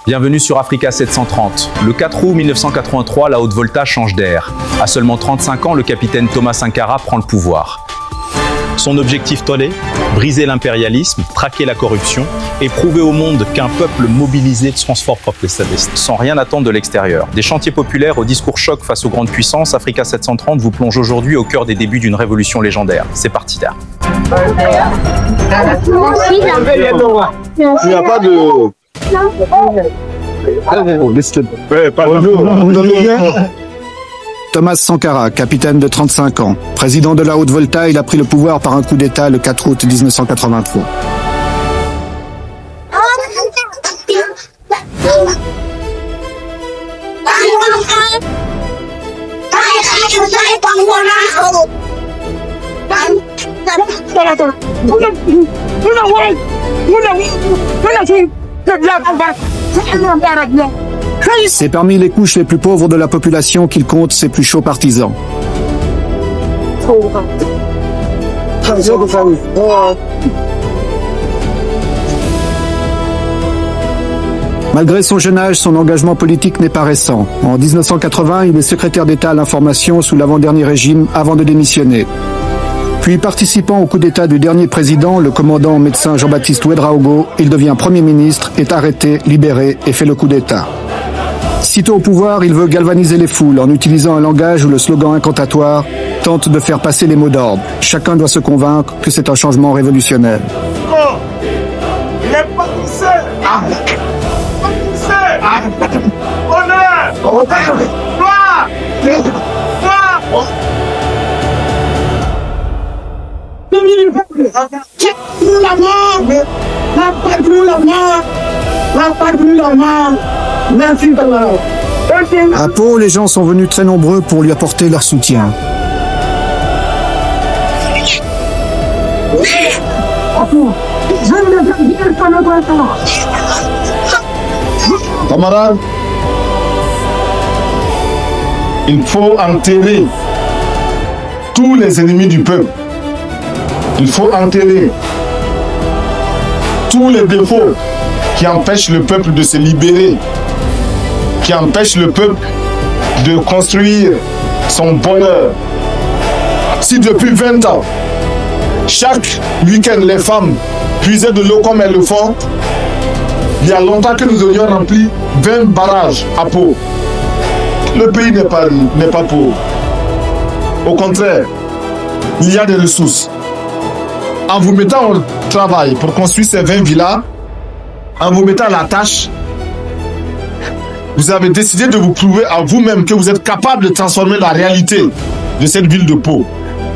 Bienvenue sur Africa 730. Le 4 août 1983, la Haute-Volta change d'air. À seulement 35 ans, le capitaine Thomas Sankara prend le pouvoir. Son objectif tollé, briser l'impérialisme, traquer la corruption et prouver au monde qu'un peuple mobilisé transforme propre sa destinée, sans rien attendre de l'extérieur. Des chantiers populaires au discours choc face aux grandes puissances, Africa 730 vous plonge aujourd'hui au cœur des débuts d'une révolution légendaire. C'est parti là. Il n'y a pas de... Thomas Sankara, capitaine de 35 ans. Président de la Haute-Volta, il a pris le pouvoir par un coup d'État le 4 août 1983. C'est parmi les couches les plus pauvres de la population qu'il compte ses plus chauds partisans. Malgré son jeune âge, son engagement politique n'est pas récent. En 1980, il est secrétaire d'État à l'information sous l'avant-dernier régime avant de démissionner. Puis participant au coup d'État du dernier président, le commandant médecin Jean-Baptiste Ouédraogo, il devient Premier ministre, est arrêté, libéré et fait le coup d'État. Sitôt au pouvoir, il veut galvaniser les foules en utilisant un langage où le slogan incantatoire tente de faire passer les mots d'ordre. Chacun doit se convaincre que c'est un changement révolutionnaire. À Pau, les gens sont venus très nombreux pour lui apporter leur soutien. Camarades, il faut enterrer tous les ennemis du peuple. Il faut enterrer tous les défauts qui empêchent le peuple de se libérer, qui empêchent le peuple de construire son bonheur. Si depuis 20 ans, chaque week-end, les femmes puisaient de l'eau comme elles le font, il y a longtemps que nous aurions rempli 20 barrages à Pau. Le pays n'est pas pauvre. Au contraire, il y a des ressources. En vous mettant au travail pour construire ces 20 villas, en vous mettant à la tâche, vous avez décidé de vous prouver à vous-même que vous êtes capable de transformer la réalité de cette ville de Pau.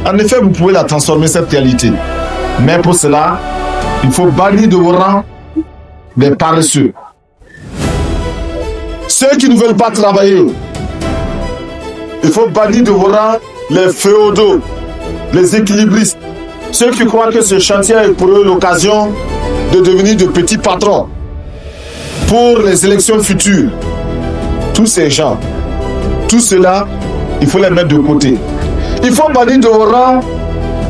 En effet, vous pouvez la transformer, cette réalité. Mais pour cela, il faut bannir de vos rangs les paresseux. Ceux qui ne veulent pas travailler. Il faut bannir de vos rangs les féodaux, les équilibristes. Ceux qui croient que ce chantier est pour eux l'occasion de devenir de petits patrons pour les élections futures. Tous ces gens, tout cela, il faut les mettre de côté. Il faut bannir de vos rangs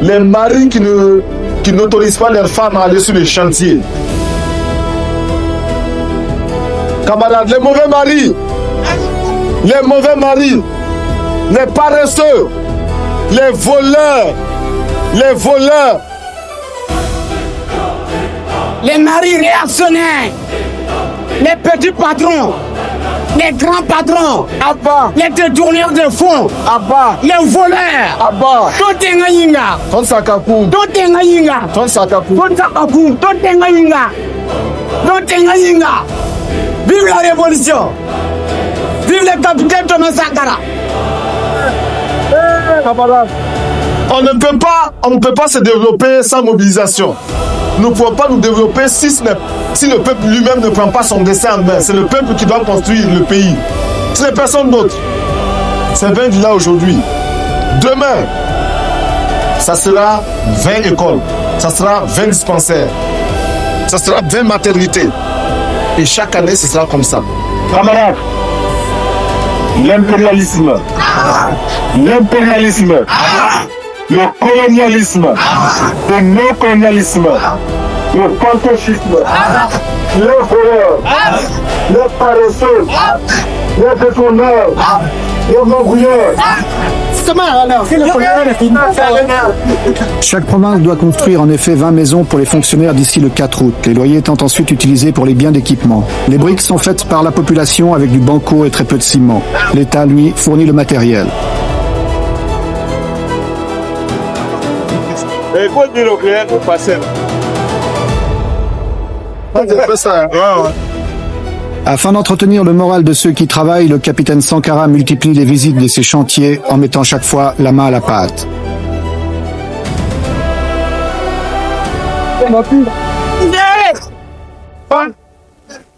les maris qui n'autorisent pas leurs femmes à aller sur les chantiers. Camarades, les mauvais maris, les paresseux, les voleurs, les maris réactionnaires, les petits patrons, les grands patrons, Abba. Les détourneurs de fonds, Abba. Les voleurs, Abba. Totenga yinga, Tonsakaku, totenga yinga, Tonsakaku, Tonsakaku, totenga yinga, totenga yinga. Vive la révolution! Vive le capitaine Thomas Sankara! On ne peut pas se développer sans mobilisation. Nous ne pouvons pas nous développer si le peuple lui-même ne prend pas son destin en main. C'est le peuple qui doit construire le pays. Ce n'est personne d'autre. C'est 20 villas aujourd'hui. Demain, ça sera 20 écoles. Ça sera 20 dispensaires. Ça sera 20 maternités. Et chaque année, ce sera comme ça. Camarades, l'impérialisme, le colonialisme, le non-colonialisme, le pantoufisme, les voleurs, les paresseux, les détourneurs, les magouilleurs. Chaque province doit construire en effet 20 maisons pour les fonctionnaires d'ici le 4 août, les loyers étant ensuite utilisés pour les biens d'équipement. Les briques sont faites par la population avec du banco et très peu de ciment. L'État, lui, fournit le matériel. Et quoi dire au client pour passer? Afin d'entretenir le moral de ceux qui travaillent, le capitaine Sankara multiplie les visites de ses chantiers en mettant chaque fois la main à la pâte.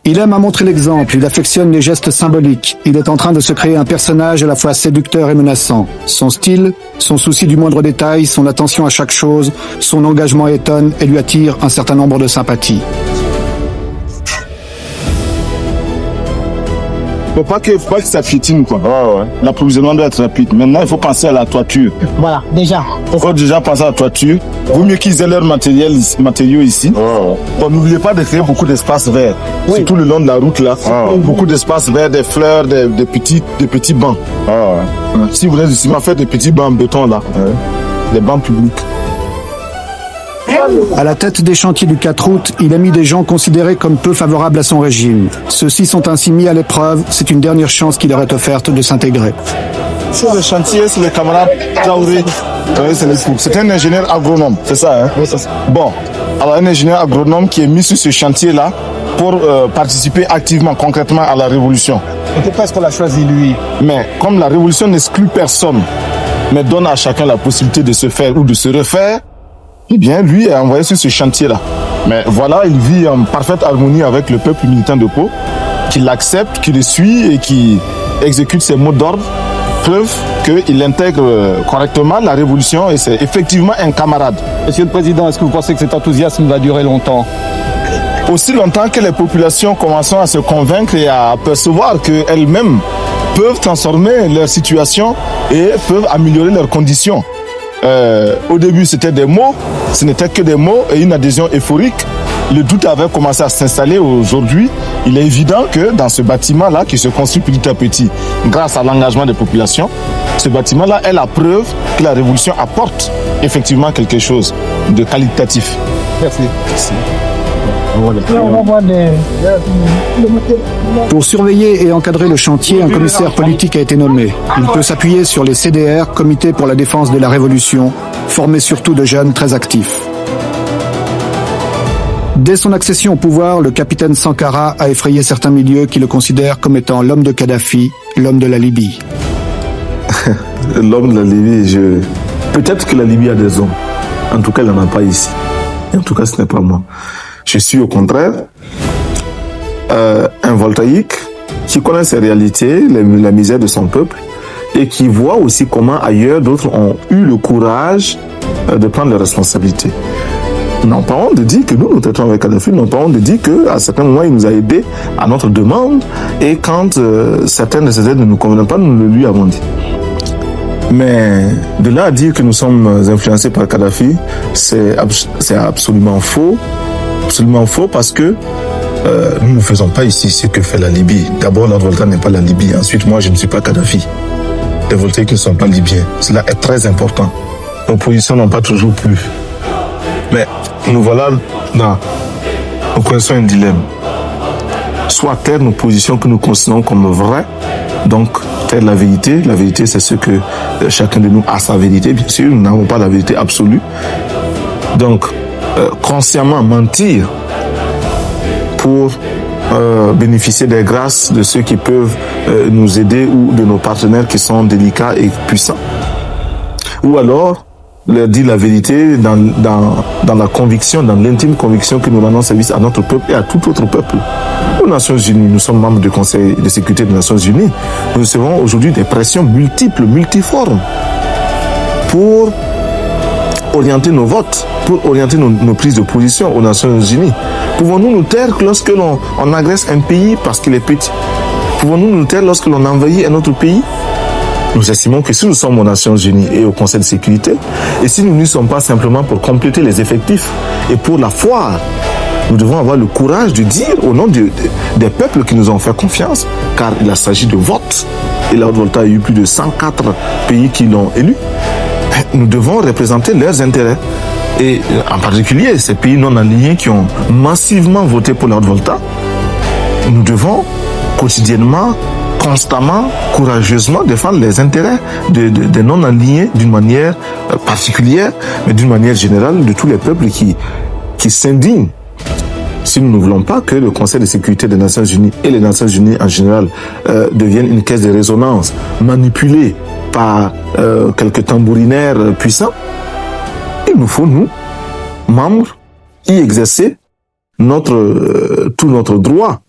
Il aime à montrer l'exemple, il affectionne les gestes symboliques. Il est en train de se créer un personnage à la fois séducteur et menaçant. Son style, son souci du moindre détail, son attention à chaque chose, son engagement étonne et lui attire un certain nombre de sympathies. Faut pas que ça piétine, quoi. L'approvisionnement doit être rapide. Maintenant, il faut penser à la toiture. Voilà, déjà. Il faut déjà penser à la toiture. Vaut mieux qu'ils aient leurs matériaux ici. Bon, n'oubliez pas de créer beaucoup d'espaces verts. Surtout le long de la route, là. Beaucoup d'espaces verts, des fleurs, des petits bancs. Si vous voulez du ciment, faites des petits bancs en béton, là. Des bancs publics. À la tête des chantiers du 4 août, il a mis des gens considérés comme peu favorables à son régime. Ceux-ci sont ainsi mis à l'épreuve, c'est une dernière chance qui leur est offerte de s'intégrer. Sur le chantier, c'est le camarade Traoré. C'est un ingénieur agronome, c'est ça, hein? Oui, c'est ça. Bon, alors un ingénieur agronome qui est mis sur ce chantier-là pour participer activement, concrètement à la révolution. Et pourquoi est-ce qu'on l'a choisi lui? Mais comme la révolution n'exclut personne, mais donne à chacun la possibilité de se faire ou de se refaire, eh bien, lui est envoyé sur ce chantier-là. Mais voilà, il vit en parfaite harmonie avec le peuple militant de Pau, qui l'accepte, qui le suit et qui exécute ses mots d'ordre, preuve qu'il intègre correctement la révolution et c'est effectivement un camarade. Monsieur le Président, est-ce que vous pensez que cet enthousiasme va durer longtemps? Aussi longtemps que les populations commencent à se convaincre et à percevoir qu'elles-mêmes peuvent transformer leur situation et peuvent améliorer leurs conditions. Au début, c'était des mots, ce n'était que des mots et une adhésion euphorique. Le doute avait commencé à s'installer. Aujourd'hui, il est évident que dans ce bâtiment-là, qui se construit petit à petit grâce à l'engagement des populations, ce bâtiment-là est la preuve que la révolution apporte effectivement quelque chose de qualitatif. Merci. Pour surveiller et encadrer le chantier, un commissaire politique a été nommé. Il peut s'appuyer sur les CDR, Comité pour la défense de la Révolution, formés surtout de jeunes très actifs. Dès son accession au pouvoir, le capitaine Sankara a effrayé certains milieux qui le considèrent comme étant l'homme de Kadhafi, l'homme de la Libye. L'homme de la Libye, peut-être que la Libye a des hommes. En tout cas, il n'en a pas ici. Et en tout cas, ce n'est pas moi. Je suis au contraire un voltaïque qui connaît ses réalités, la misère de son peuple et qui voit aussi comment ailleurs d'autres ont eu le courage de prendre les responsabilités. Nous n'avons pas honte de dire que nous traitons avec Kadhafi, nous n'avons pas honte de dire qu'à certains moments il nous a aidés à notre demande et quand certaines de ces aides ne nous convenaient pas, nous le lui avons dit. Mais de là à dire que nous sommes influencés par Kadhafi, c'est absolument faux. Absolument faux parce que nous ne faisons pas ici ce que fait la Libye. D'abord, notre volcan n'est pas la Libye. Ensuite, moi, je ne suis pas Kadhafi. Les voltaïques ne sont pas libyens. Cela est très important. Nos positions n'ont pas toujours plu. Mais nous voilà nous connaissons un dilemme. Soit taire nos positions que nous considérons comme vraies, donc taire la vérité. La vérité, c'est ce que chacun de nous a sa vérité. Bien sûr, nous n'avons pas la vérité absolue. Donc, consciemment mentir pour bénéficier des grâces de ceux qui peuvent nous aider ou de nos partenaires qui sont délicats et puissants. Ou alors leur dire la vérité dans la conviction, dans l'intime conviction que nous rendons service à notre peuple et à tout autre peuple. Aux Nations Unies, nous sommes membres du Conseil de sécurité des Nations Unies. Nous recevons aujourd'hui des pressions multiples, multiformes pour orienter nos votes, pour orienter nos prises de position aux Nations Unies. Pouvons-nous nous taire lorsque l'on agresse un pays parce qu'il est petit? Pouvons-nous nous taire lorsque l'on envahit un autre pays? Nous estimons que si nous sommes aux Nations Unies et au Conseil de sécurité, et si nous n'y sommes pas simplement pour compléter les effectifs et pour la foire nous devons avoir le courage de dire au nom des peuples qui nous ont fait confiance, car il s'agit de vote, et la Haute-Volta a eu plus de 104 pays qui l'ont élu. Nous devons représenter leurs intérêts. Et en particulier, ces pays non alignés qui ont massivement voté pour la Haute-Volta, nous devons quotidiennement, constamment, courageusement défendre les intérêts des non alignés d'une manière particulière, mais d'une manière générale de tous les peuples qui s'indignent. Si nous ne voulons pas que le Conseil de sécurité des Nations Unies et les Nations Unies en général deviennent une caisse de résonance manipulée par quelques tambourinaires puissants, il nous faut, nous, membres, y exercer tout notre droit